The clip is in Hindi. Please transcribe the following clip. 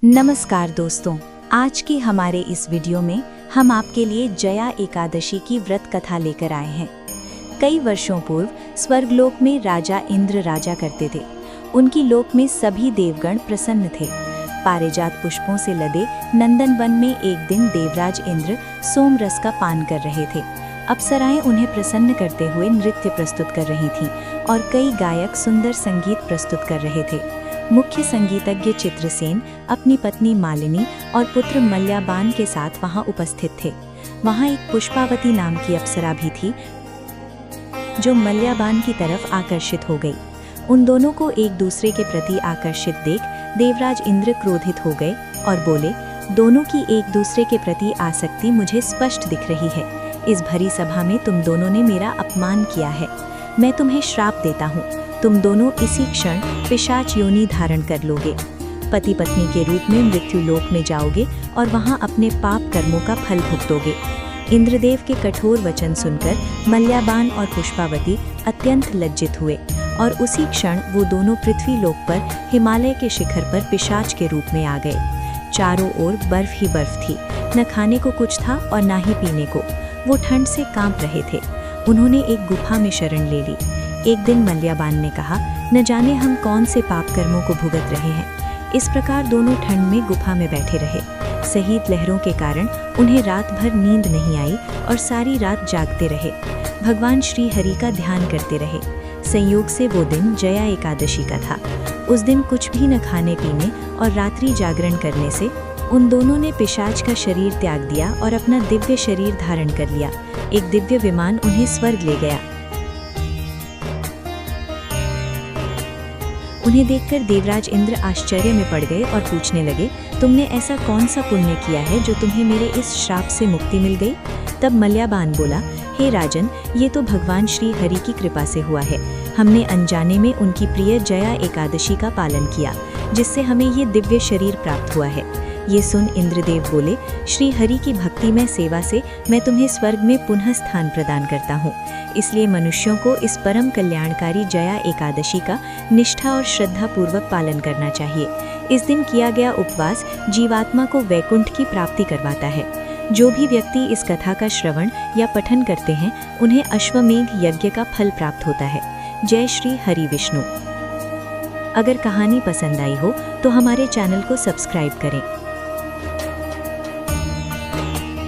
नमस्कार दोस्तों, आज की हमारे इस वीडियो में हम आपके लिए जया एकादशी की व्रत कथा लेकर आए हैं। कई वर्षों पूर्व स्वर्गलोक में राजा इंद्र राजा करते थे। उनकी लोक में सभी देवगण प्रसन्न थे। पारिजात पुष्पों से लदे नंदनवन में एक दिन देवराज इंद्र सोमरस का पान कर रहे थे। अप्सराएं उन्हें प्रसन्न करते हुए नृत्य प्रस्तुत कर रही थीं और कई गायक सुंदर संगीत प्रस्तुत कर रहे थे। मुख्य संगीतज्ञ चित्रसेन अपनी पत्नी मालिनी और पुत्र मल्याबान के साथ वहां उपस्थित थे। वहां एक पुष्पावती नाम की अप्सरा भी थी जो मल्याबान की तरफ आकर्षित हो गई। उन दोनों को एक दूसरे के प्रति आकर्षित देख देवराज इंद्र क्रोधित हो गए और बोले, दोनों की एक दूसरे के प्रति आसक्ति मुझे स्पष्ट दिख रही है। इस भरी सभा में तुम दोनों ने मेरा अपमान किया है। मैं तुम्हें श्राप देता हूँ, तुम दोनों इसी क्षण पिशाच योनि धारण कर लोगे। पति पत्नी के रूप में मृत्यु लोक में जाओगे और वहां अपने पाप कर्मों का फल भुगतोगे। इंद्रदेव के कठोर वचन सुनकर मल्याबान और पुष्पावती अत्यंत लज्जित हुए और उसी क्षण वो दोनों पृथ्वी लोक पर हिमालय के शिखर पर पिशाच के रूप में आ गए। चारों ओर बर्फ ही बर्फ थी, न खाने को कुछ था और न ही पीने को। वो ठंड से कांप रहे थे। उन्होंने एक गुफा में शरण ले ली। एक दिन मल्याबान ने कहा, न जाने हम कौन से पाप कर्मों को भुगत रहे हैं। इस प्रकार दोनों ठंड में गुफा में बैठे रहे। सहीत लहरों के कारण उन्हें रात भर नींद नहीं आई और सारी रात जागते रहे। भगवान श्री हरि का ध्यान करते रहे। संयोग से वो दिन जया एकादशी का था। उस दिन कुछ भी न खाने पीने और रात्रि जागरण करने से उन दोनों ने पिशाच का शरीर त्याग दिया और अपना दिव्य शरीर धारण कर लिया। एक दिव्य विमान उन्हें स्वर्ग ले गया। उन्हें देखकर देवराज इंद्र आश्चर्य में पड़ गए और पूछने लगे, तुमने ऐसा कौन सा पुण्य किया है जो तुम्हें मेरे इस श्राप से मुक्ति मिल गई? तब मल्याबान बोला, हे राजन, ये तो भगवान श्री हरि की कृपा से हुआ है। हमने अनजाने में उनकी प्रिय जया एकादशी का पालन किया, जिससे हमें ये दिव्य शरीर प्राप्त हुआ है। ये सुन इंद्रदेव बोले, श्री हरि की भक्तिमय सेवा से मैं तुम्हें स्वर्ग में पुनः स्थान प्रदान करता हूँ। इसलिए मनुष्यों को इस परम कल्याणकारी जया एकादशी का निष्ठा और श्रद्धा पूर्वक पालन करना चाहिए। इस दिन किया गया उपवास जीवात्मा को वैकुंठ की प्राप्ति करवाता है। जो भी व्यक्ति इस कथा का श्रवण या पठन करते हैं उन्हें अश्वमेघ यज्ञ का फल प्राप्त होता है। जय श्री हरि विष्णु। अगर कहानी पसंद आई हो तो हमारे चैनल को सब्सक्राइब करें।